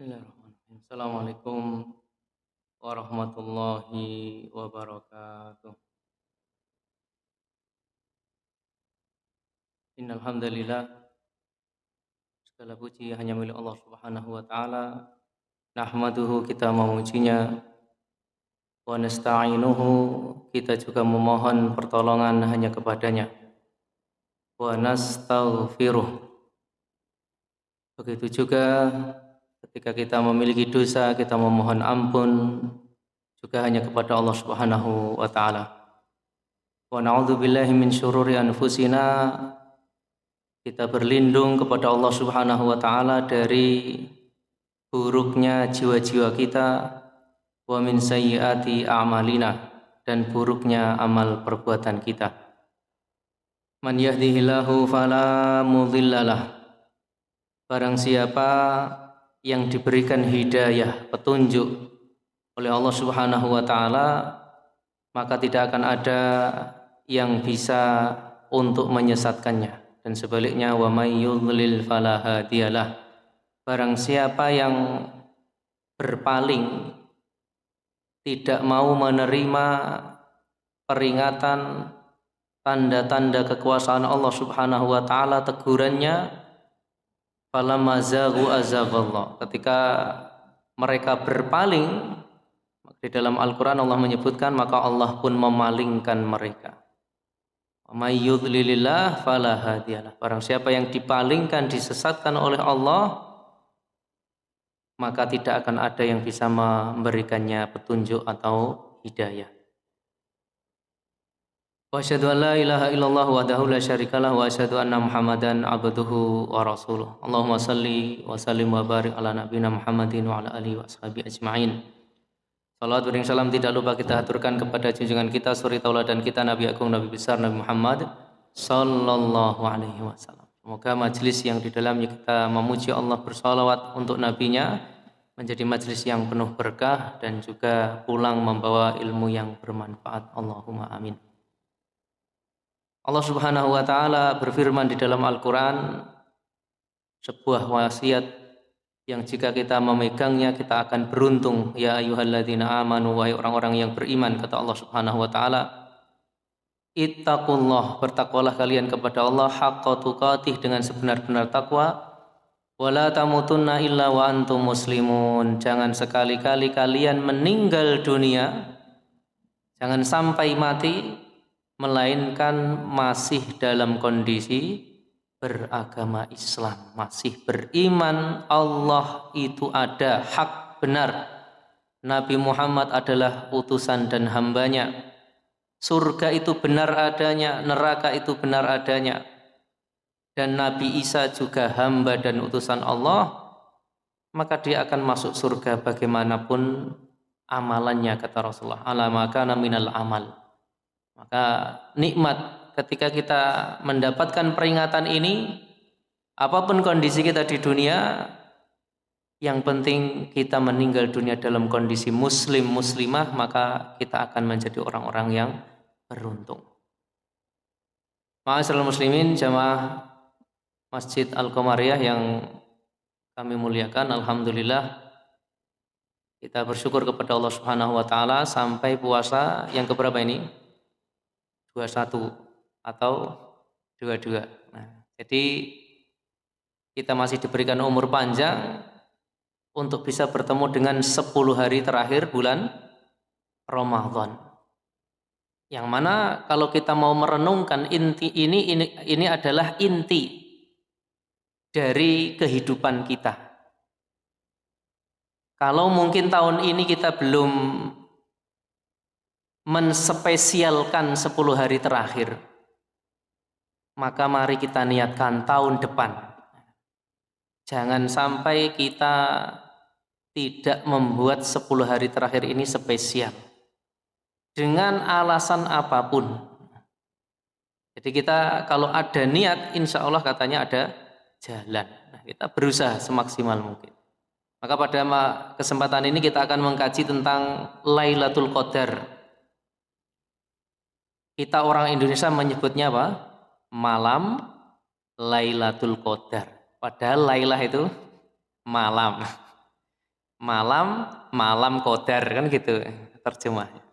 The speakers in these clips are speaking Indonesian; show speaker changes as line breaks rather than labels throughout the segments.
Bismillahirrahmanirrahim. Assalamualaikum warahmatullahi wabarakatuh. Innal hamdalillah, segala puji hanya milik Allah Subhanahu wa taala. Nahmaduhu, kita memujinya, wa nasta'inuhu, kita juga memohon pertolongan hanya kepadanya. Wa nastaghfiruh. Begitu juga ketika kita memiliki dosa, kita memohon ampun juga hanya kepada Allah Subhanahu wa taala. Wa na'udzubillahi min syururi anfusina, kita berlindung kepada Allah Subhanahu wa taala dari buruknya jiwa-jiwa kita, wa min sayyiati a'malina, dan buruknya amal perbuatan kita. Man yahdihillahu fala mudhillalah. Barang siapa yang diberikan hidayah, petunjuk oleh Allah Subhanahu wa taala, maka tidak akan ada yang bisa untuk menyesatkannya. Dan sebaliknya, wa may yudlil fala hadiyalah. Barang siapa yang berpaling, tidak mau menerima peringatan, tanda-tanda kekuasaan Allah Subhanahu wa taala, tegurannya, falamma zaghu azaghallah. Ketika mereka berpaling, di dalam Al-Quran Allah menyebutkan, maka Allah pun memalingkan mereka. May yudlilillah fala hadiyalah. Barang siapa yang dipalingkan, disesatkan oleh Allah, maka tidak akan ada yang bisa memberikannya petunjuk atau hidayah. Wa asyhadu an la ilaha illallah wahdahu la syarikalah wa asyhadu anna Muhammadan abduhu wa rasuluh. Allahumma salli wa sallim wa barik ala nabiyina Muhammadin wa ala alihi wa ashabihi ajma'in. Salawat dan salam tidak lupa kita aturkan kepada junjungan kita, suri tauladan kita, Nabi Agung, Nabi besar, Nabi Muhammad sallallahu alaihi wasallam. Semoga majelis yang di dalamnya kita memuji Allah, bersalawat untuk nabinya, menjadi majelis yang penuh berkah dan juga pulang membawa ilmu yang bermanfaat. Allahumma amin. Allah Subhanahu wa taala berfirman di dalam Al-Qur'an, sebuah wasiat yang jika kita memegangnya kita akan beruntung. Ya ayyuhalladzina amanu, wahai orang-orang yang beriman, kata Allah Subhanahu wa taala, ittaqullah, bertakwalah kalian kepada Allah, haqqa tuqatih, dengan sebenar-benar takwa, wala tamutunna illa wa antum muslimun, jangan sekali-kali kalian meninggal dunia, jangan sampai mati melainkan masih dalam kondisi beragama Islam, masih beriman Allah itu ada, hak, benar, Nabi Muhammad adalah utusan dan hambanya, surga itu benar adanya, neraka itu benar adanya, dan Nabi Isa juga hamba dan utusan Allah, maka dia akan masuk surga bagaimanapun amalannya, kata Rasulullah, ala makana minal amal. Maka nikmat ketika kita mendapatkan peringatan ini, apapun kondisi kita di dunia, yang penting kita meninggal dunia dalam kondisi muslim, muslimah, maka kita akan menjadi orang-orang yang beruntung. Ma'asyiral muslimin, jamaah Masjid Al-Qamariyah yang kami muliakan, alhamdulillah kita bersyukur kepada Allah Subhanahu wa taala sampai puasa yang keberapa ini? 21 atau 22. Nah, jadi kita masih diberikan umur panjang untuk bisa bertemu dengan 10 hari terakhir bulan Ramadan. Yang mana kalau kita mau merenungkan inti ini adalah inti dari kehidupan kita. Kalau mungkin tahun ini kita belum menspesialkan 10 hari terakhir, maka mari kita niatkan tahun depan. Jangan sampai kita tidak membuat 10 hari terakhir ini spesial dengan alasan apapun. Jadi kita kalau ada niat, insya Allah katanya ada jalan. Nah, kita berusaha semaksimal mungkin. Maka pada kesempatan ini kita akan mengkaji tentang Lailatul Qadar. Kita orang Indonesia menyebutnya apa? Malam Lailatul Qadar. Padahal Lailah itu malam. malam Qadar kan gitu terjemahnya.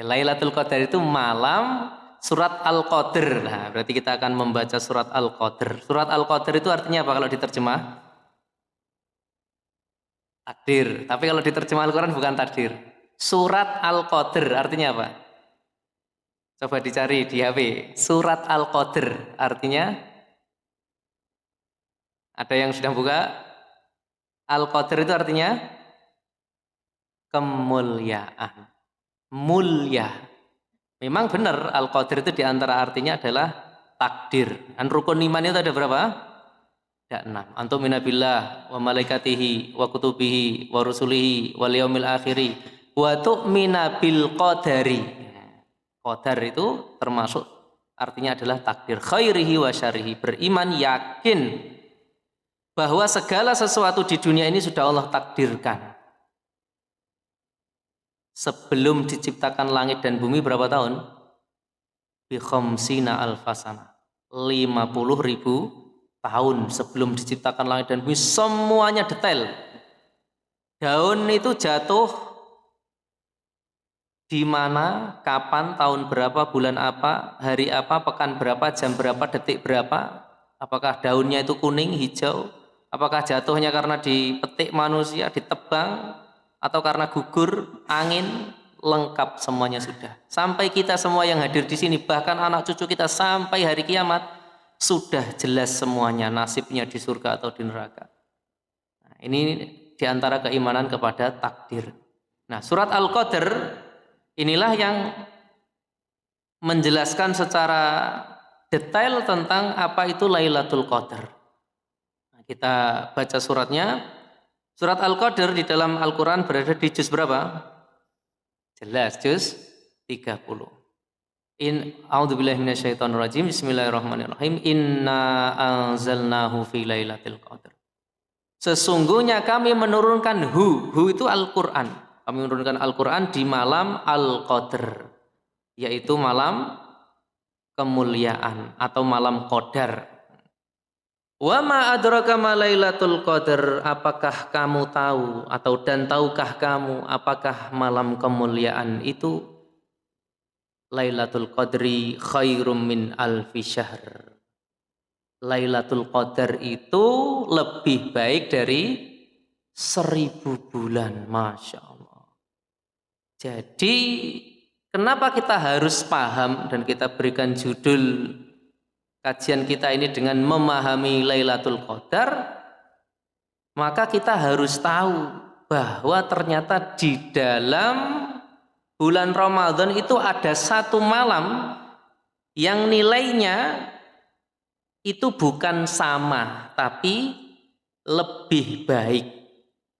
Lailatul Qadar itu malam surat Al-Qadr. Nah, berarti kita akan membaca surat Al-Qadr. Surat Al-Qadr itu artinya apa kalau diterjemah? Takdir. Tapi kalau diterjemah Al-Quran bukan takdir. Surat Al-Qadr artinya apa? Coba dicari di HP. Surat Al-Qadr artinya, ada yang sudah buka? Al-Qadr itu artinya kemuliaan. Mulia. Memang benar Al-Qadr itu diantara artinya adalah takdir. Dan rukun iman itu ada berapa? Ada 6. Antum minabillah wa malaikatihi wa kutubihi wa rusulihi wal yaumil akhiri wa tu'mina bil qadari. Qadar itu termasuk artinya adalah takdir, khairihi wa syarihi. Beriman yakin bahwa segala sesuatu di dunia ini sudah Allah takdirkan. Sebelum diciptakan langit dan bumi berapa tahun? Bi khamsina alfasana. 50.000 tahun sebelum diciptakan langit dan bumi, semuanya detail. Daun itu jatuh di mana, kapan, tahun berapa, bulan apa, hari apa, pekan berapa, jam berapa, detik berapa. Apakah daunnya itu kuning, hijau? Apakah jatuhnya karena dipetik manusia, ditebang, atau karena gugur angin? Lengkap semuanya sudah. Sampai kita semua yang hadir di sini, bahkan anak cucu kita sampai hari kiamat, sudah jelas semuanya nasibnya di surga atau di neraka. Nah, ini diantara keimanan kepada takdir. Nah, surat Al-Qadr inilah yang menjelaskan secara detail tentang apa itu Lailatul Qadar. Nah, kita baca suratnya. Surat Al-Qadr di dalam Al-Quran berada di juz berapa? Jelas, juz 30. A'udzubillahi minasyaitonirrajim. Bismillahirrahmanirrahim. Inna anzalnahu fi lailatul qadar. Sesungguhnya kami menurunkan hu itu Al-Quran. Kami menurunkan Al-Quran di malam Al-Qadr, yaitu malam kemuliaan atau malam Qadar. Wa ma adraka ma lailatul qadar, apakah kamu tahu atau dan tahukah kamu apakah malam kemuliaan itu? Lailatul qadri khairum min alfi syahr. Lailatul Qadar itu lebih baik dari 1000 bulan. Masya Allah. Jadi kenapa kita harus paham dan kita berikan judul kajian kita ini dengan memahami Lailatul Qadar? Maka kita harus tahu bahwa ternyata di dalam bulan Ramadan itu ada satu malam yang nilainya itu bukan sama, tapi lebih baik.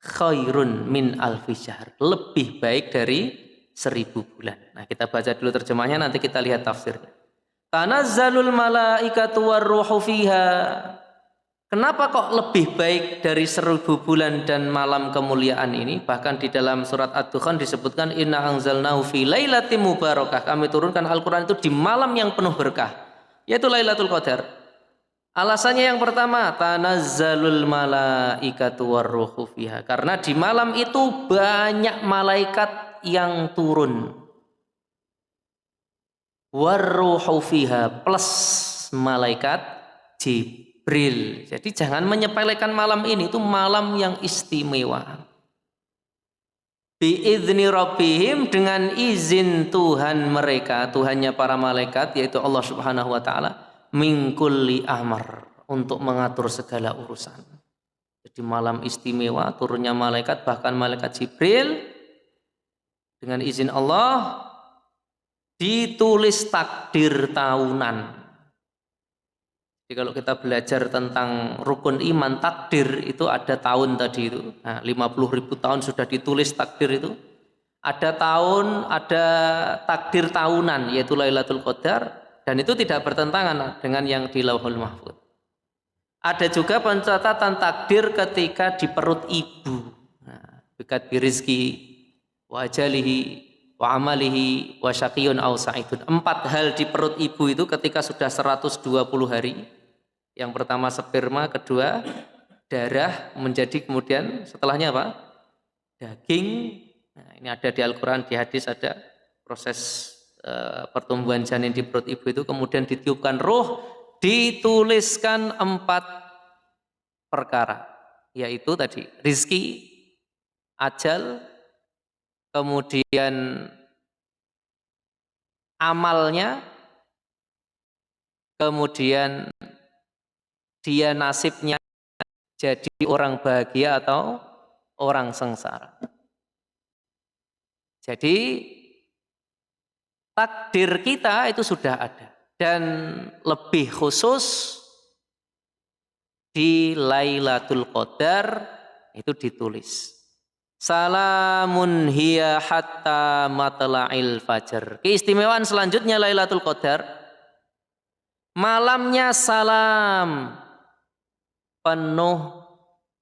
Khairun min alfi syahr, lebih baik dari 1000 bulan. Nah, kita baca dulu terjemahnya, nanti kita lihat tafsirnya. Tanazzalul malaikatu warruhu fiha. Kenapa kok lebih baik dari 1000 bulan dan malam kemuliaan ini? Bahkan di dalam surat Ad-Dukhan disebutkan inna anzalnahu fi lailatin mubarakah. Kami turunkan Al-Quran itu di malam yang penuh berkah, yaitu Lailatul Qadar. Alasannya yang pertama, tanazzalul malaikatu warruhu fiha. Karena di malam itu banyak malaikat yang turun. Warruhu fiha plus malaikat Jibril. Jadi jangan menyepelekan malam ini, itu malam yang istimewa. Biizni rabbihim, dengan izin Tuhan mereka, Tuhannya para malaikat yaitu Allah Subhanahu wa taala, min kulli amr, untuk mengatur segala urusan. Jadi malam istimewa, turunnya malaikat, bahkan malaikat Jibril dengan izin Allah, ditulis takdir tahunan. Jadi kalau kita belajar tentang rukun iman, takdir itu ada tahun tadi itu. Nah, 50.000 tahun sudah ditulis takdir itu. Ada tahun, ada takdir tahunan, yaitu Lailatul Qadar, dan itu tidak bertentangan dengan yang di Lauhul Mahfuz. Ada juga pencatatan takdir ketika di perut ibu. Nah, bikat birizki wa ajalihi wa amalihi wa syaqiyun aw sa'idun. 4 hal di perut ibu itu ketika sudah 120 hari. Yang pertama sperma, kedua darah, menjadi kemudian setelahnya apa? daging. Nah, ini ada di Al-Quran, di hadis ada proses pertumbuhan janin di perut ibu itu, kemudian ditiupkan ruh, dituliskan 4 perkara, yaitu tadi rizki, ajal, kemudian amalnya, kemudian dia nasibnya jadi orang bahagia atau orang sengsara. Jadi takdir kita itu sudah ada, dan lebih khusus di Lailatul Qadar itu ditulis salamun hiya hatta matla'il fajar. Keistimewaan selanjutnya Lailatul Qadar, malamnya salam, penuh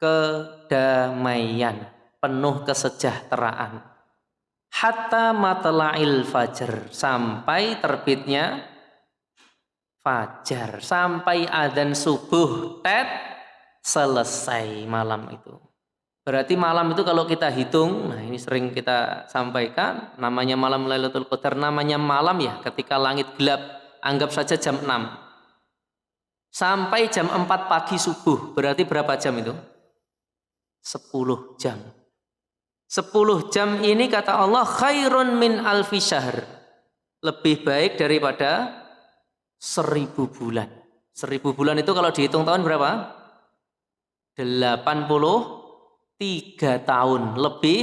kedamaian, penuh kesejahteraan. Hatta matla'il fajar, sampai terbitnya fajar, sampai adzan subuh selesai malam itu. Berarti malam itu kalau kita hitung, nah ini sering kita sampaikan, namanya malam Lailatul Qadar, namanya malam ya ketika langit gelap, anggap saja jam 6 sampai jam 4 pagi subuh, berarti berapa jam itu? 10 jam. 10 jam ini kata Allah khairun min alfi syahr, lebih baik daripada 1000 bulan. 1000 bulan itu kalau dihitung tahun berapa? 83 tahun, lebih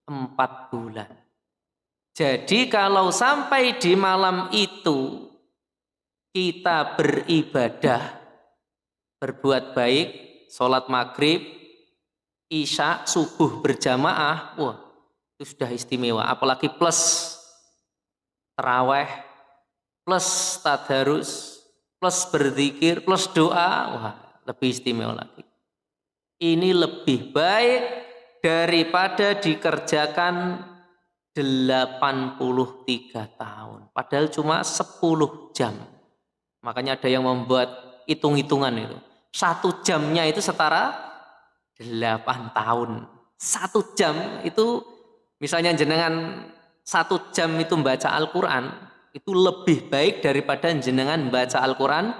4 bulan. Jadi kalau sampai di malam itu kita beribadah, berbuat baik, sholat maghrib, isya, subuh berjamaah, wah itu sudah istimewa. Apalagi plus taraweh, plus tadarus, plus berzikir, plus doa, wah lebih istimewa lagi. Ini lebih baik daripada dikerjakan 83 tahun. Padahal cuma 10 jam. Makanya ada yang membuat hitung-hitungan itu. 1 jamnya itu setara 8 tahun. 1 jam itu, misalnya jenengan 1 jam itu membaca Al-Quran, itu lebih baik daripada jenengan membaca Al-Quran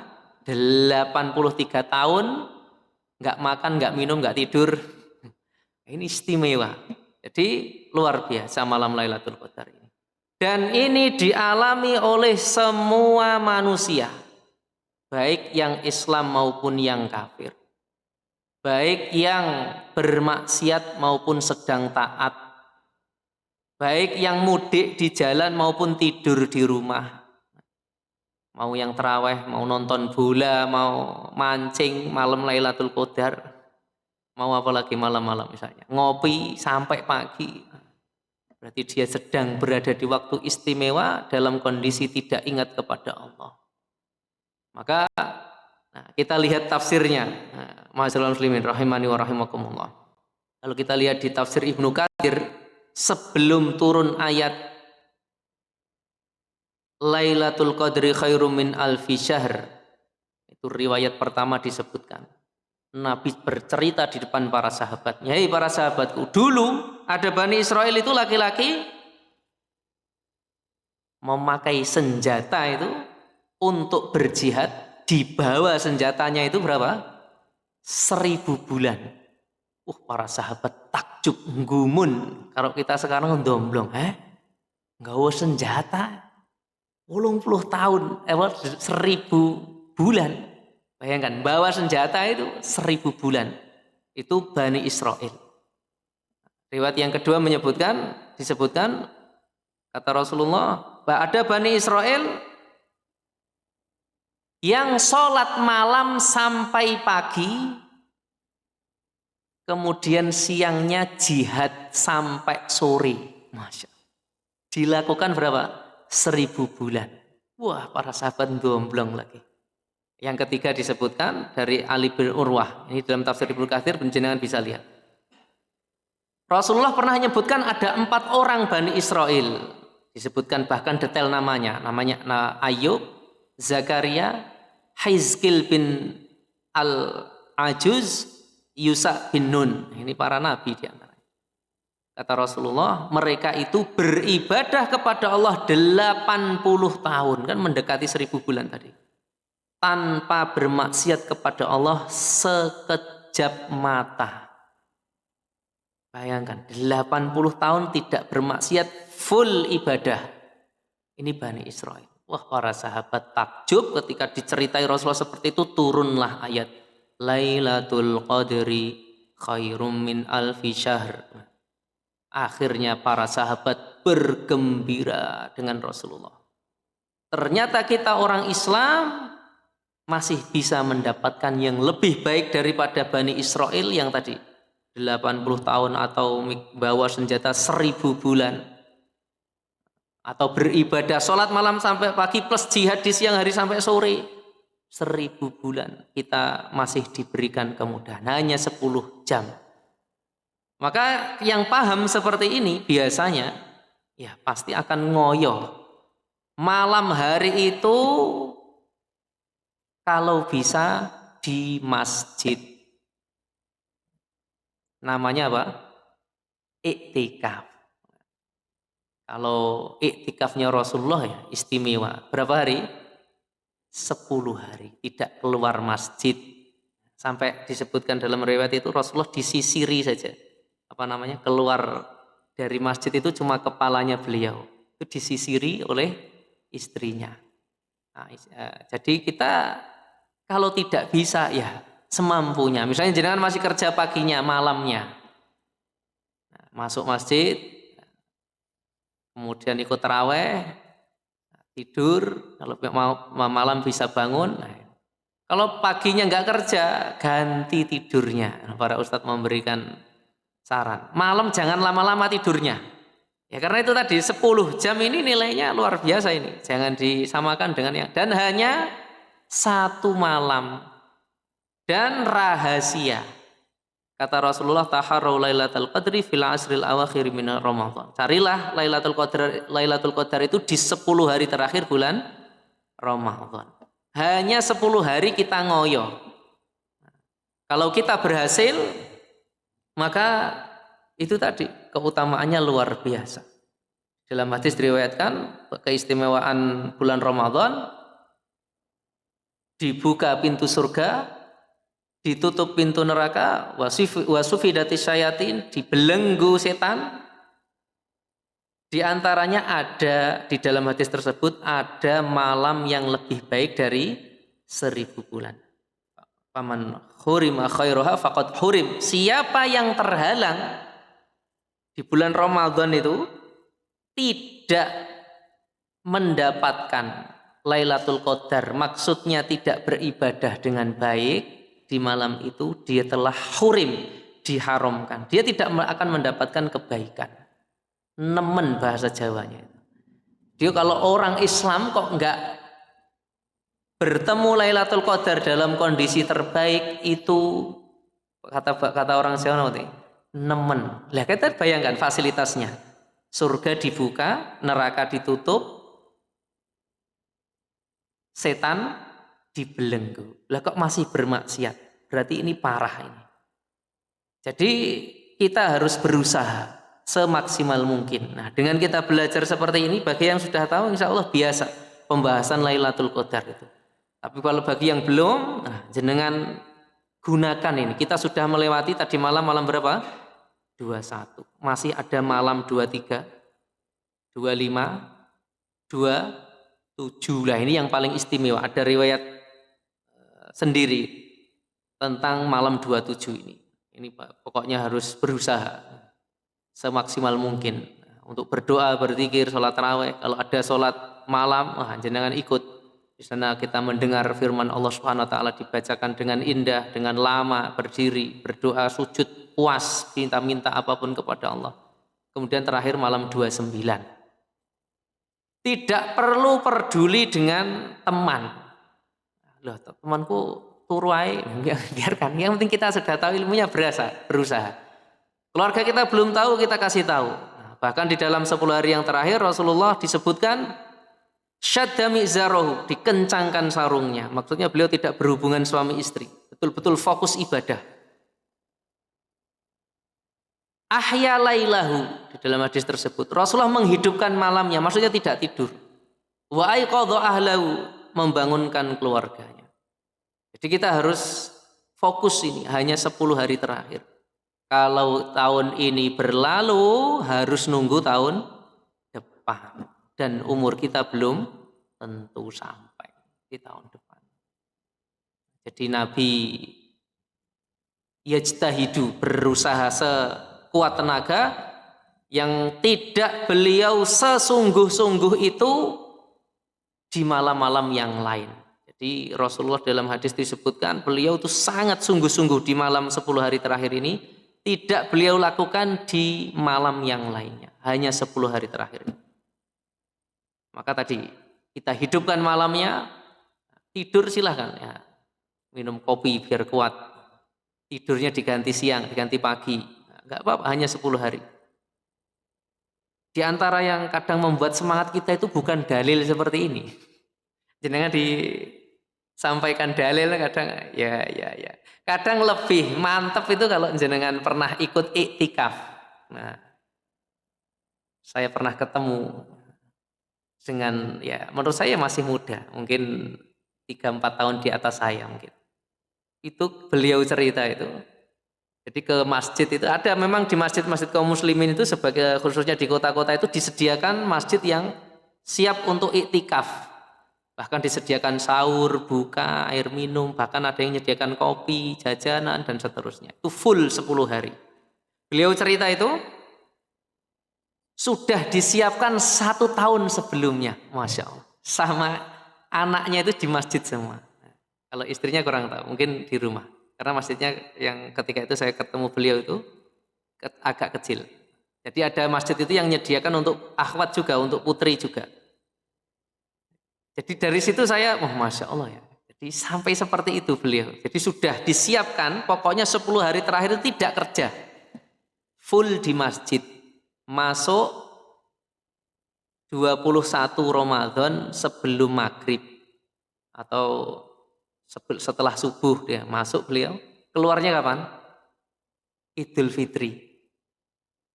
83 tahun, nggak makan, nggak minum, nggak tidur. Ini istimewa. Jadi luar biasa malam Lailatul Qadar ini. Dan ini dialami oleh semua manusia, baik yang Islam maupun yang kafir, baik yang bermaksiat maupun sedang taat, baik yang mudik di jalan maupun tidur di rumah, mau yang terawih, mau nonton bola, mau mancing malam Lailatul Qadar, mau apa lagi malam-malam misalnya, ngopi sampai pagi, berarti dia sedang berada di waktu istimewa dalam kondisi tidak ingat kepada Allah. Maka kita lihat tafsirnya, ma'asyiral muslimin rahimani wa rahimakumullah. Kalau kita lihat di tafsir Ibnu Katsir, sebelum turun ayat Lailatul Qadri khairum min alfi syahr, itu riwayat pertama disebutkan. Nabi bercerita di depan para sahabatnya, hei para sahabatku, dulu ada Bani Israel itu laki-laki memakai senjata itu untuk berjihad, dibawa senjatanya itu berapa? 1000 bulan. Para sahabat takjub, nggumun. Kalau kita sekarang ndomblong, nggawa senjata 80 tahun, 1000 bulan. Bayangkan, bawa senjata itu 1000 bulan. Itu Bani Israel. Riwayat yang kedua disebutkan, kata Rasulullah, ada Bani Israel yang sholat malam sampai pagi, kemudian siangnya jihad sampai sore. Masya Allah. Dilakukan berapa? 1000 bulan. Wah, para sahabat domblong lagi. Yang ketiga disebutkan dari Ali bin Urwah. Ini dalam tafsir Ibnu Katsir, penjenengan bisa lihat. Rasulullah pernah menyebutkan ada 4 orang Bani Israel. Disebutkan bahkan detail namanya. Namanya Ayub, Zakaria, Hizkil bin Al-Ajuz, Yusa bin Nun. Ini para nabi di antara. Kata Rasulullah, mereka itu beribadah kepada Allah 80 tahun, kan mendekati 1000 bulan tadi. Tanpa bermaksiat kepada Allah sekejap mata. Bayangkan, 80 tahun tidak bermaksiat, full ibadah. Ini Bani Israel. Wah, para sahabat takjub ketika diceritai Rasulullah seperti itu, turunlah ayat Lailatul Qadri khairum min alfi syahr. Akhirnya para sahabat bergembira dengan Rasulullah. Ternyata kita orang Islam masih bisa mendapatkan yang lebih baik daripada Bani Israel yang tadi 80 tahun atau bawa senjata 1000 bulan. Atau beribadah sholat malam sampai pagi plus jihad di siang hari sampai sore. 1000 bulan kita masih diberikan kemudahan. Hanya 10 jam. Maka yang paham seperti ini biasanya ya pasti akan ngoyo. Malam hari itu kalau bisa di masjid. Namanya apa? Iktikaf. Kalau iktikafnya Rasulullah ya istimewa. Berapa hari? 10 hari. Tidak keluar masjid. Sampai disebutkan dalam riwayat itu Rasulullah disisiri saja. Keluar dari masjid itu cuma kepalanya beliau. Itu disisiri oleh istrinya. Nah, jadi kita kalau tidak bisa ya semampunya. Misalnya jenengan masih kerja paginya, malamnya. Nah, masuk masjid, kemudian ikut taraweh, tidur, kalau malam bisa bangun. Nah, kalau paginya nggak kerja, ganti tidurnya. Para ustadz memberikan saran. Malam jangan lama-lama tidurnya. Ya karena itu tadi 10 jam ini nilainya luar biasa ini. Jangan disamakan dengan yang. Dan hanya 1 malam. Dan rahasia. Kata Rasulullah, taharrau lailatul qadri fil asril awakhir min Ramadan. Carilah Lailatul Qadar itu di 10 hari terakhir bulan Ramadan. Hanya 10 hari kita ngoyo. Kalau kita berhasil, maka itu tadi keutamaannya luar biasa. Dalam hadis diriwayatkan keistimewaan bulan Ramadan, dibuka pintu surga, ditutup pintu neraka, wasufidati syayatin, dibelenggu setan. Di antaranya ada di dalam hadis tersebut ada malam yang lebih baik dari 1000 bulan. Faman hurima khairuha faqad hurim. Siapa yang terhalang di bulan Ramadan itu tidak mendapatkan Lailatul Qadar, maksudnya tidak beribadah dengan baik di malam itu, dia telah hurim, diharamkan. Dia tidak akan mendapatkan kebaikan. Nemen bahasa Jawanya. Dia kalau orang Islam kok enggak bertemu Lailatul Qadar dalam kondisi terbaik itu, kata orang Jawa nanti nemen. Lah kita bayangkan fasilitasnya. Surga dibuka, neraka ditutup, setan dibelenggu. Lah kok masih bermaksiat? Berarti ini parah ini. Jadi kita harus berusaha semaksimal mungkin. Nah, dengan kita belajar seperti ini, bagi yang sudah tahu insya Allah biasa pembahasan Lailatul Qadar itu. Tapi kalau bagi yang belum, nah, jenengan gunakan ini. Kita sudah melewati tadi malam berapa? 21. Masih ada malam 23, 25, 27. Lah ini yang paling istimewa. Ada riwayat sendiri tentang malam 27 ini. Ini pokoknya harus berusaha semaksimal mungkin untuk berdoa, berzikir, sholat tarawih. Kalau ada sholat malam, jenengan ikut. Di sana kita mendengar firman Allah Subhanahu wa taala dibacakan dengan indah, dengan lama, berdiri, berdoa, sujud, puas, minta apapun kepada Allah. Kemudian terakhir malam 29. Tidak perlu peduli dengan teman. Loh, temanku turu ae, biarkan. Yang penting kita sudah tahu ilmunya, berusaha. Keluarga kita belum tahu, kita kasih tahu. Nah, bahkan di dalam 10 hari yang terakhir Rasulullah disebutkan syadda mi'zarahu, dikencangkan sarungnya. Maksudnya beliau tidak berhubungan suami istri. Betul-betul fokus ibadah. ahya lailahu, di dalam hadis tersebut Rasulullah menghidupkan malamnya, maksudnya tidak tidur. Wa aiqadha ahlahu, membangunkan keluarganya. Jadi kita harus fokus ini hanya 10 hari terakhir. Kalau tahun ini berlalu harus nunggu tahun depan, dan umur kita belum tentu sampai di tahun depan. Jadi Nabi yajtahidu, berusaha sekuat tenaga, yang tidak beliau sesungguh-sungguh itu di malam-malam yang lain. Jadi Rasulullah dalam hadis disebutkan beliau itu sangat sungguh-sungguh di malam 10 hari terakhir ini, tidak beliau lakukan di malam yang lainnya, hanya 10 hari terakhir ini. Maka tadi kita hidupkan malamnya, tidur silahkan ya, minum kopi biar kuat, tidurnya diganti siang, diganti pagi, nggak apa-apa, hanya 10 hari. Di antara yang kadang membuat semangat kita itu bukan dalil seperti ini. Jenengan disampaikan dalil kadang ya. Kadang lebih mantap itu kalau jenengan pernah ikut iktikaf. Nah, saya pernah ketemu dengan, ya menurut saya masih muda, mungkin 3-4 tahun di atas saya mungkin. Itu beliau cerita itu. Jadi ke masjid itu ada, memang di masjid-masjid kaum muslimin itu sebagai khususnya di kota-kota itu disediakan masjid yang siap untuk iktikaf. Bahkan disediakan sahur, buka, air minum, bahkan ada yang menyediakan kopi, jajanan, dan seterusnya. Itu full 10 hari. Beliau cerita itu sudah disiapkan 1 tahun sebelumnya, Masya Allah. Sama anaknya itu di masjid semua. Kalau istrinya kurang tahu, mungkin di rumah. Karena masjidnya yang ketika itu saya ketemu beliau itu agak kecil. Jadi ada masjid itu yang menyediakan untuk akhwat juga, untuk putri juga. Jadi dari situ saya, Masya Allah ya. Jadi sampai seperti itu beliau. Jadi sudah disiapkan, pokoknya 10 hari terakhir itu tidak kerja. Full di masjid. Masuk 21 Ramadan sebelum maghrib. Atau setelah subuh dia masuk beliau. Keluarnya kapan? Idul Fitri.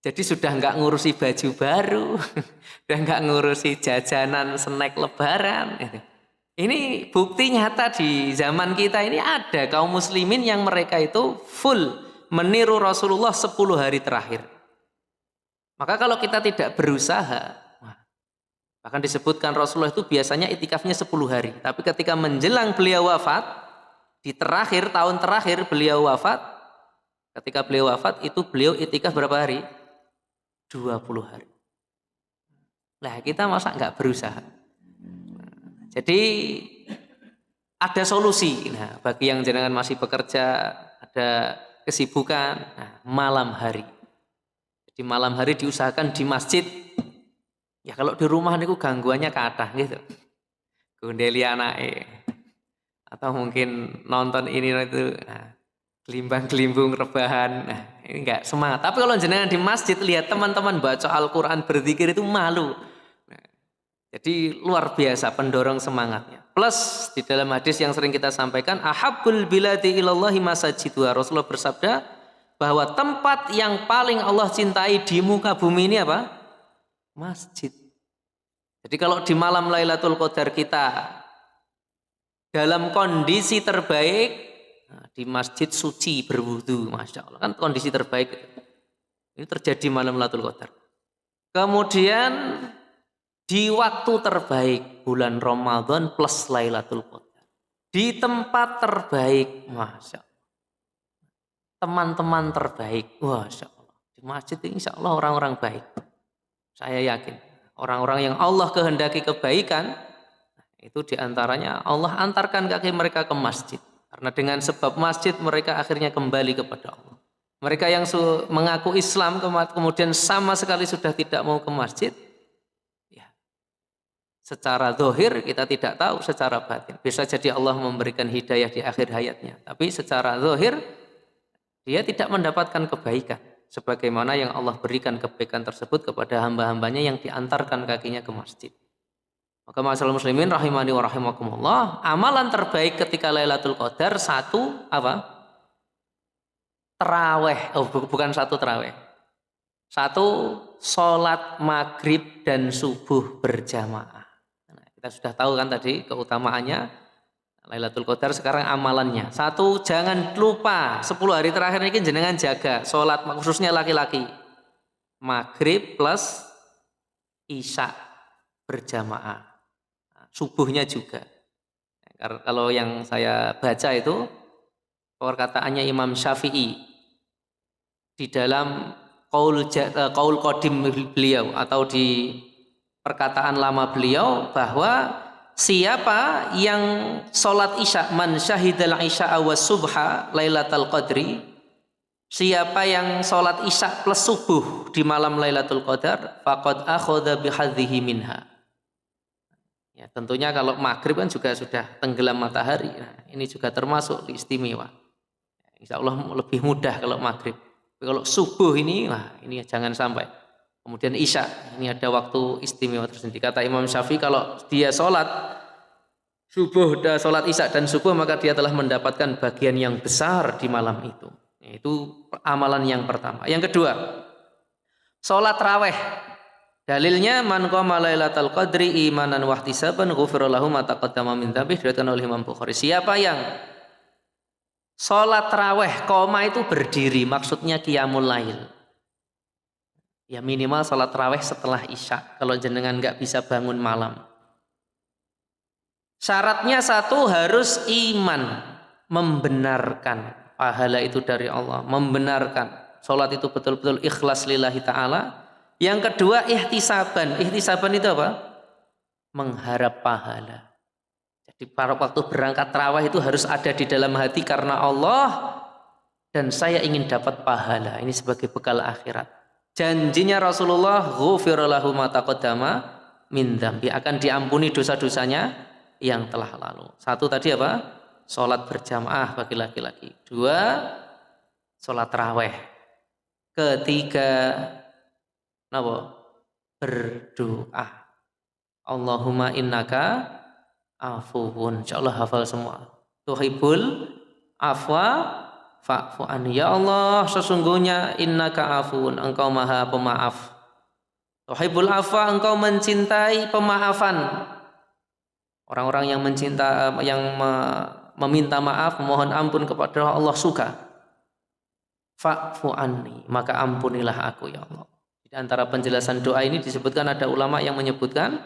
Jadi sudah nggak ngurusi baju baru, udah nggak ngurusi jajanan snack lebaran. Ini bukti nyata di zaman kita ini ada kaum muslimin yang mereka itu full meniru Rasulullah 10 hari terakhir. Maka kalau kita tidak berusaha, bahkan disebutkan Rasulullah itu biasanya itikafnya 10 hari. Tapi ketika menjelang beliau wafat, di terakhir, tahun terakhir beliau wafat, ketika beliau wafat itu beliau itikaf berapa hari? 20 hari. Nah kita masa nggak berusaha? Jadi ada solusi. Nah bagi yang jenengan masih bekerja, ada kesibukan, nah, malam hari. Jadi malam hari diusahakan di masjid. Ya kalau di rumah niku gangguannya kathah gitu. Gondeli anake. Atau mungkin nonton ini itu, nah, gelimbang-gelimbung rebahan. Nah, ini enggak semangat. Tapi kalau jenengan di masjid lihat teman-teman baca Al-Qur'an, berzikir itu malu. Nah, jadi luar biasa pendorong semangatnya. Plus di dalam hadis yang sering kita sampaikan, ahabbul biladi ilallahi masajiduha. Rasulullah bersabda bahwa tempat yang paling Allah cintai di muka bumi ini apa? Masjid. Jadi kalau di malam Lailatul Qadar kita dalam kondisi terbaik, nah, di masjid suci berwudu, Masya Allah, kan kondisi terbaik ini terjadi malam Lailatul Qadar. Kemudian di waktu terbaik bulan Ramadan plus Lailatul Qadar, di tempat terbaik, Masya Allah, teman-teman terbaik, Masya Allah, di masjid ini Insya Allah orang-orang baik. Saya yakin orang-orang yang Allah kehendaki kebaikan itu diantaranya Allah antarkan kaki mereka ke masjid. Karena dengan sebab masjid mereka akhirnya kembali kepada Allah. Mereka yang mengaku Islam kemudian sama sekali sudah tidak mau ke masjid, ya, secara zahir kita tidak tahu, secara batin bisa jadi Allah memberikan hidayah di akhir hayatnya, tapi secara zahir dia tidak mendapatkan kebaikan sebagaimana yang Allah berikan kebaikan tersebut kepada hamba-hambanya yang diantarkan kakinya ke masjid. Maka masyaallah muslimin rahimani wa rahimakumullah, amalan terbaik ketika Lailatul Qadar satu apa? Taraweh. Oh, bukan satu taraweh. Satu, sholat maghrib dan subuh berjamaah. Nah, kita sudah tahu kan tadi keutamaannya Lailatul Qadar. Sekarang amalannya. Satu, jangan lupa 10 hari terakhir ini jenengan jaga sholat, khususnya laki-laki. Maghrib plus isya berjamaah. Nah, subuhnya juga. Kalau yang saya baca itu perkataannya Imam Syafi'i di dalam qaul qadim beliau atau di perkataan lama beliau bahwa siapa yang sholat isya man syahidal isya wa subha lailatul qadri, siapa yang sholat isya plus subuh di malam Lailatul Qadar faqad akhadha bihadhihi minha. Ya, tentunya kalau maghrib kan juga sudah tenggelam matahari. Nah, ini juga termasuk istimewa. Insya Allah lebih mudah kalau maghrib. Tapi kalau subuh ini, wah ini jangan sampai. Kemudian isya, ini ada waktu istimewa tersendiri. Kata Imam Syafi'i kalau dia sholat subuh, sholat isya dan subuh, maka dia telah mendapatkan bagian yang besar di malam itu. Itu amalan yang pertama. Yang kedua, sholat raweh. Dalilnya man qama lailatul qadri imanan wa ihtisaban ghufira lahu ma taqaddama min dzambi, diriwayatkan oleh Imam Bukhari. Siapa yang sholat raweh, qoma itu berdiri, maksudnya qiyamul lail. Ya minimal sholat raweh setelah isya, kalau jenengan nggak bisa bangun malam. Syaratnya satu, harus iman, membenarkan pahala itu dari Allah, membenarkan sholat itu betul-betul ikhlas lillahi ta'ala. Yang kedua, ihtisaban. Ihtisaban itu apa? Mengharap pahala. Jadi pada waktu berangkat tarawih itu harus ada di dalam hati karena Allah dan saya ingin dapat pahala. Ini sebagai bekal akhirat. Janjinya Rasulullah, ghufira lahu ma taqaddama min dzambi, akan diampuni dosa-dosanya yang telah lalu. Satu tadi apa? Sholat berjamaah bagi laki-laki. Dua, sholat tarawih. Ketiga, napa? Berdoa. Allahumma innaka afuwun. Insyaallah hafal semua. Tuhibul afwa fa'fu anni. Ya Allah, sesungguhnya innaka afuwun, engkau maha pemaaf. Tuhibul afwa, engkau mencintai pemaafan. Orang-orang yang meminta maaf, memohon ampun kepada Allah suka. Fa'fu anni, maka ampunilah aku ya Allah. Di antara penjelasan doa ini disebutkan ada ulama yang menyebutkan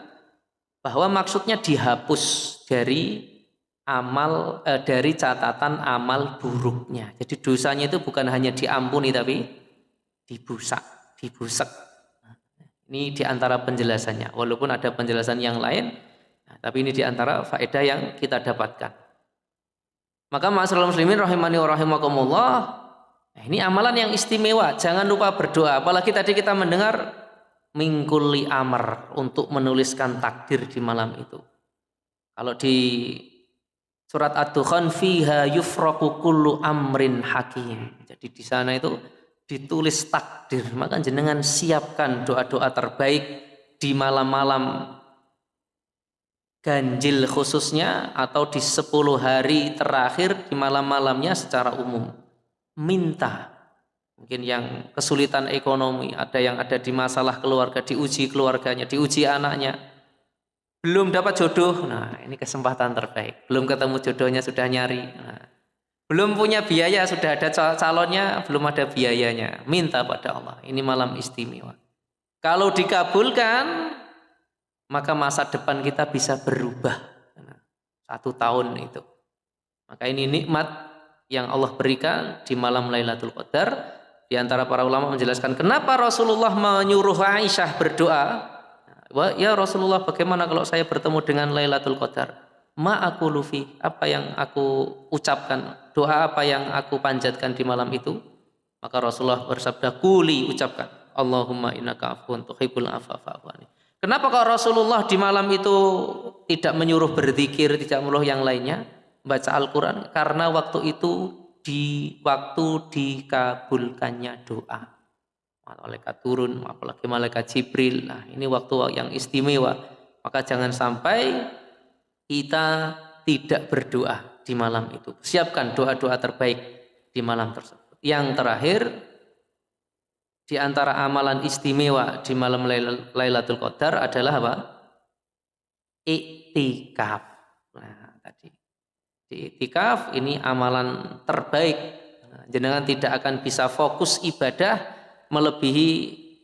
bahwa maksudnya dihapus dari dari catatan amal buruknya. Jadi dosanya itu bukan hanya diampuni tapi dibusek. Ini di antara penjelasannya. Walaupun ada penjelasan yang lain, tapi ini di antara faedah yang kita dapatkan. Maka ma'asyiral muslimin rahimani wa rahimakumullah, ini amalan yang istimewa. Jangan lupa berdoa. Apalagi tadi kita mendengar min kulli amr, untuk menuliskan takdir di malam itu. Kalau di surat Ad-Dukhan, fiha yufraqu kullu amrin hakim. Jadi di sana itu ditulis takdir. Maka jenengan siapkan doa-doa terbaik di malam-malam ganjil khususnya, atau di 10 hari terakhir di malam-malamnya secara umum. Minta. Mungkin yang kesulitan ekonomi, ada yang ada di masalah keluarga, diuji keluarganya, diuji anaknya, belum dapat jodoh, nah ini kesempatan terbaik. Belum ketemu jodohnya sudah nyari, nah, belum punya biaya sudah ada calonnya, belum ada biayanya, minta pada Allah. Ini malam istimewa. Kalau dikabulkan, maka masa depan kita bisa berubah. 1 tahun itu. Maka ini nikmat yang Allah berikan di malam Lailatul Qadar. Di antara para ulama menjelaskan kenapa Rasulullah menyuruh Aisyah berdoa. Ya Rasulullah, bagaimana kalau saya bertemu dengan Lailatul Qadar? Ma aku lufi, apa yang aku ucapkan, doa apa yang aku panjatkan di malam itu? Maka Rasulullah bersabda, kuli, ucapkan, Allahumma innaka afuwun tuhibbul afwa fa'fu anni. Kenapa kok Rasulullah di malam itu tidak menyuruh berzikir, tidak menyuruh yang lainnya, baca Al-Quran? Karena waktu itu di waktu dikabulkannya doa, malaikat turun, apalagi malaikat Jibril. Nah, ini waktu yang istimewa. Maka jangan sampai kita tidak berdoa di malam itu. Siapkan doa-doa terbaik di malam tersebut. Yang terakhir, di antara amalan istimewa di malam Lailatul Qadar adalah apa? Iktikaf. Nah, tadi di iktikaf ini amalan terbaik. Jenengan tidak akan bisa fokus ibadah melebihi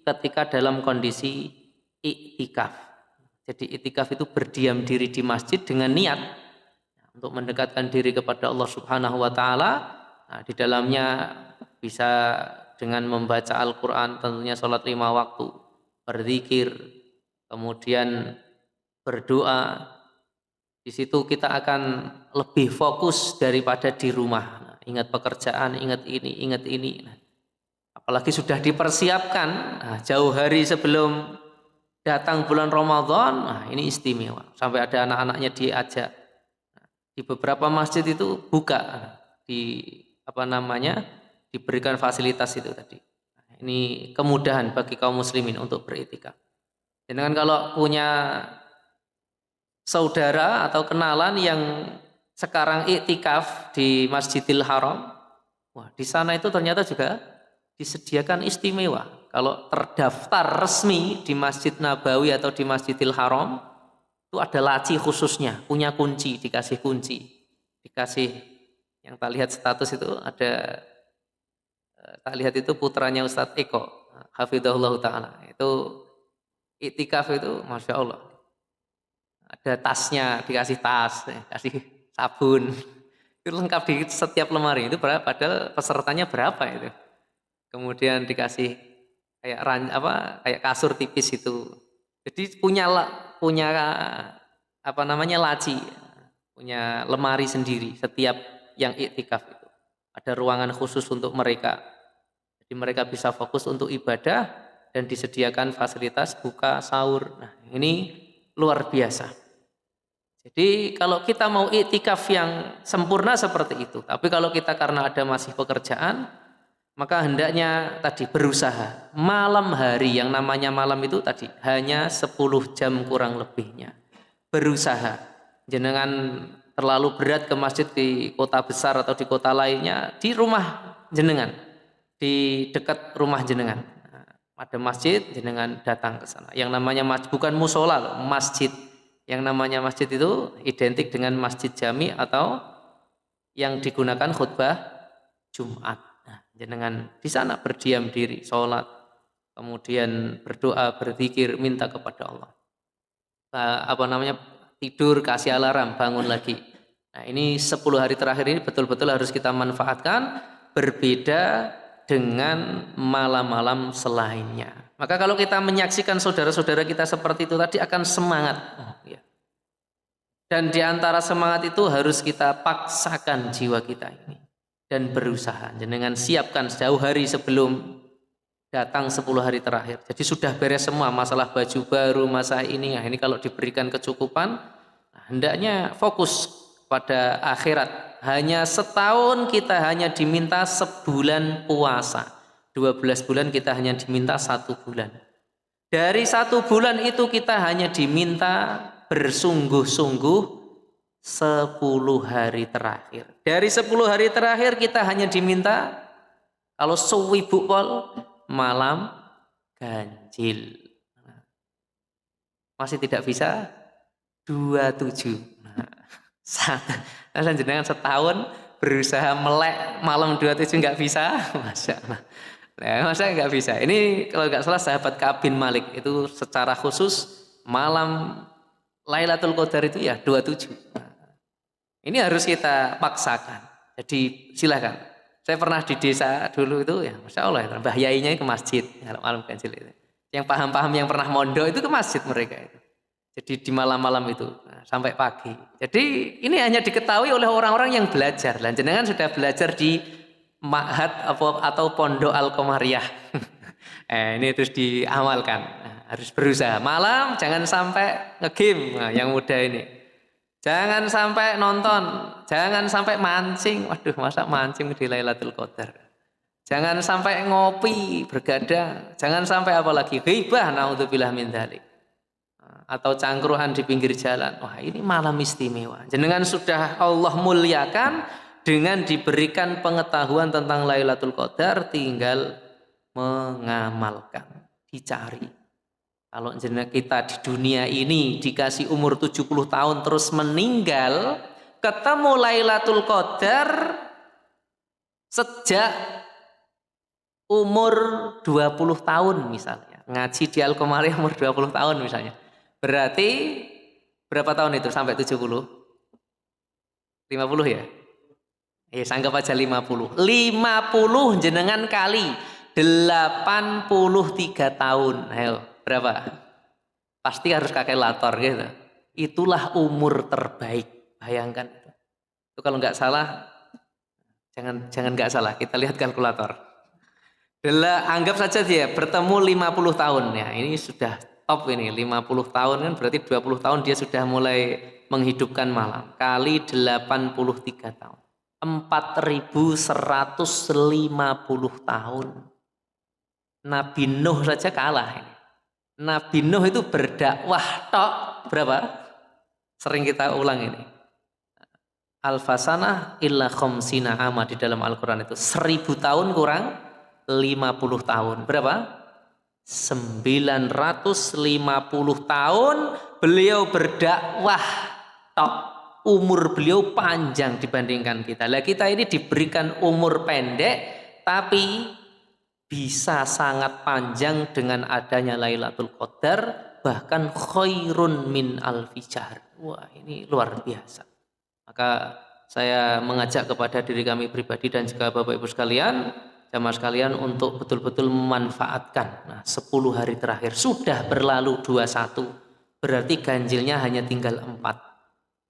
ketika dalam kondisi iktikaf. Jadi iktikaf itu berdiam diri di masjid dengan niat untuk mendekatkan diri kepada Allah Subhanahu wa taala. Nah, di dalamnya bisa dengan membaca Al-Qur'an, tentunya sholat 5 waktu, berzikir, kemudian berdoa. Di situ kita akan lebih fokus daripada di rumah. Nah, ingat pekerjaan, ingat ini. Nah, apalagi sudah dipersiapkan jauh hari sebelum datang bulan Ramadan. Nah, ini istimewa. Sampai ada anak-anaknya diajak. Di beberapa masjid itu buka diberikan fasilitas itu tadi. Nah, ini kemudahan bagi kaum muslimin untuk beriktikaf. Jangan kalau punya saudara atau kenalan yang sekarang iktikaf di Masjidil Haram, wah di sana itu ternyata juga disediakan istimewa. Kalau terdaftar resmi di Masjid Nabawi atau di Masjidil Haram, itu ada laci khususnya, punya kunci, dikasih yang tak lihat status itu ada, tak lihat itu putranya Ustadz Eko, hafidhahullah ta'ala, itu iktikaf itu Masya Allah, ada tasnya, dikasih tas, kasih sabun, itu lengkap di setiap lemari. Itu berapa, padahal pesertanya berapa itu, kemudian dikasih kayak kasur tipis itu. Jadi punya laci, punya lemari sendiri setiap yang iktikaf itu. Ada ruangan khusus untuk mereka. Jadi mereka bisa fokus untuk ibadah dan disediakan fasilitas buka, sahur. Nah, ini luar biasa. Jadi kalau kita mau iktikaf yang sempurna seperti itu, tapi kalau kita karena ada masih pekerjaan, maka hendaknya tadi berusaha malam hari, yang namanya malam itu tadi hanya 10 jam kurang lebihnya. Berusaha, jangan terlalu berat ke masjid di kota besar atau di kota lainnya, di rumah jenengan, di dekat rumah jenengan. Ada masjid, jenengan datang ke sana. Yang namanya masjid bukan musola, masjid. Yang namanya masjid itu identik dengan masjid jami atau yang digunakan khutbah Jumat. Nah, jenengan di sana berdiam diri, sholat, kemudian berdoa, berzikir, minta kepada Allah. Tidur, kasih alarm, bangun lagi. Nah, ini 10 hari terakhir ini betul-betul harus kita manfaatkan, berbeda dengan malam-malam selainnya. Maka kalau kita menyaksikan saudara-saudara kita seperti itu tadi akan semangat. Dan di antara semangat itu harus kita paksakan jiwa kita ini dan berusaha. Jangan siapkan jauh hari sebelum datang 10 hari terakhir. Jadi sudah beres semua, masalah baju baru, masalah ini. Nah, ini kalau diberikan kecukupan, hendaknya fokus pada akhirat. Hanya setahun kita hanya diminta sebulan puasa. 12 bulan kita hanya diminta 1 bulan. Dari 1 bulan itu kita hanya diminta bersungguh-sungguh 10 hari terakhir. Dari 10 hari terakhir kita hanya diminta kalau suwibu pol malam ganjil. Masih tidak bisa 27. Jenengan setahun berusaha melek malam 27 nggak bisa, Masya Allah. Masa nggak bisa? Ini kalau nggak salah sahabat Ka'ab bin Malik itu secara khusus malam Lailatul Qadar itu ya 27. Ini harus kita paksakan. Jadi silakan. Saya pernah di desa dulu itu ya, Masya Allah, Mbah Yainya ke masjid malam ganjil itu. Yang paham-paham yang pernah mondok itu ke masjid mereka itu. Jadi di malam-malam itu sampai pagi. Jadi ini hanya diketahui oleh orang-orang yang belajar. Dan jenengan sudah belajar di Ma'had atau Pondok Al-Qamariyah. Ini terus diamalkan. Harus berusaha. Malam jangan sampai nge-game. Yang muda ini. Jangan sampai nonton. Jangan sampai mancing. Waduh, masa mancing di Lailatul Qadar. Jangan sampai ngopi, bergadang. Jangan sampai apalagi ghibah, naudzubillah min dzalik. Atau cangkruan di pinggir jalan. Wah, ini malam istimewa. Jenengan sudah Allah muliakan dengan diberikan pengetahuan tentang Lailatul Qadar, tinggal mengamalkan, dicari. Kalau kita di dunia ini dikasih umur 70 tahun terus meninggal, ketemu Lailatul Qadar sejak umur 20 tahun misalnya. Ngaji di Al-Qamariah umur 20 tahun misalnya. Berarti berapa tahun itu sampai 70? 50 ya? Anggap aja 50. 50 jenengan kali 83 tahun. Ayo, berapa? Pasti harus kalkulator gitu. Itulah umur terbaik. Bayangkan itu kalau nggak salah, jangan nggak salah. Kita lihat kalkulator. Anggap saja dia bertemu 50 tahun ya. Ini sudah top ini. 50 tahun kan berarti 20 tahun dia sudah mulai menghidupkan malam. Kali 83 tahun. 4150 tahun. Nabi Nuh saja kalah ini. Nabi Nuh itu berdakwah tok berapa? Sering kita ulang ini. Alfasanah illa khamsina ama di dalam Al-Quran itu 1000 tahun kurang 50 tahun. Berapa? 950 tahun beliau berdakwah tok. Umur beliau panjang dibandingkan kita. Lah kita ini diberikan umur pendek tapi bisa sangat panjang dengan adanya Lailatul Qadar, bahkan khairun min alfi syahr. Wah, ini luar biasa. Maka saya mengajak kepada diri kami pribadi dan juga Bapak Ibu sekalian, jamaah sekalian untuk betul-betul memanfaatkan. Nah, 10 hari terakhir sudah berlalu 21. Berarti ganjilnya hanya tinggal 4.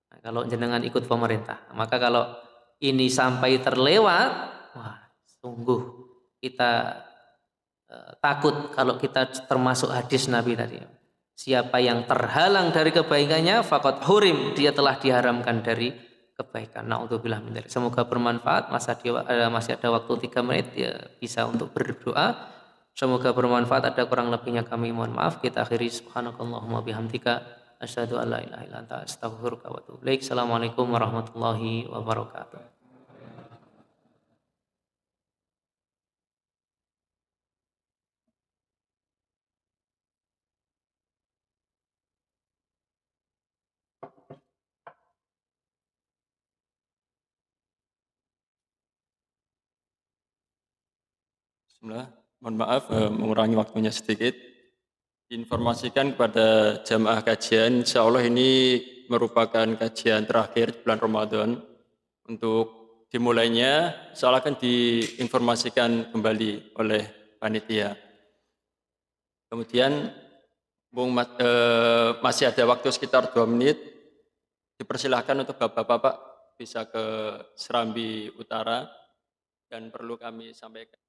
Nah, kalau jenengan ikut pemerintah, maka kalau ini sampai terlewat, wah, sungguh kita takut kalau kita termasuk hadis Nabi tadi. Siapa yang terhalang dari kebaikannya, faqad hurim, dia telah diharamkan dari kebaikan. Na'udzubillah min dzalik. Semoga bermanfaat. Masih ada waktu 3 menit ya, bisa untuk berdoa. Semoga bermanfaat. Ada kurang lebihnya kami mohon maaf. Kita akhiri subhanakallahumma bihamdika asyhadu an la ilaha illa anta astaghfiruka wa atubu ilaik. Assalamualaikum warahmatullahi wabarakatuh.
Bismillah, mohon maaf mengurangi waktunya sedikit. Informasikan kepada jamaah kajian, insya Allah ini merupakan kajian terakhir bulan Ramadan. Untuk dimulainya, insya Allah akan diinformasikan kembali oleh panitia. Kemudian masih ada waktu sekitar 2 menit. Dipersilahkan untuk bapak-bapak bisa ke Serambi Utara dan perlu kami sampaikan.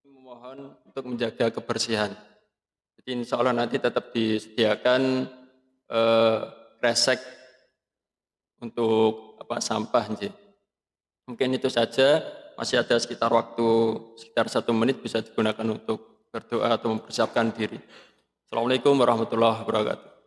Memohon untuk menjaga kebersihan. Jadi insya Allah nanti tetap disediakan kresek untuk sampah. Mungkin itu saja. Masih ada sekitar waktu sekitar 1 menit bisa digunakan untuk berdoa atau mempersiapkan diri. Assalamualaikum warahmatullahi wabarakatuh.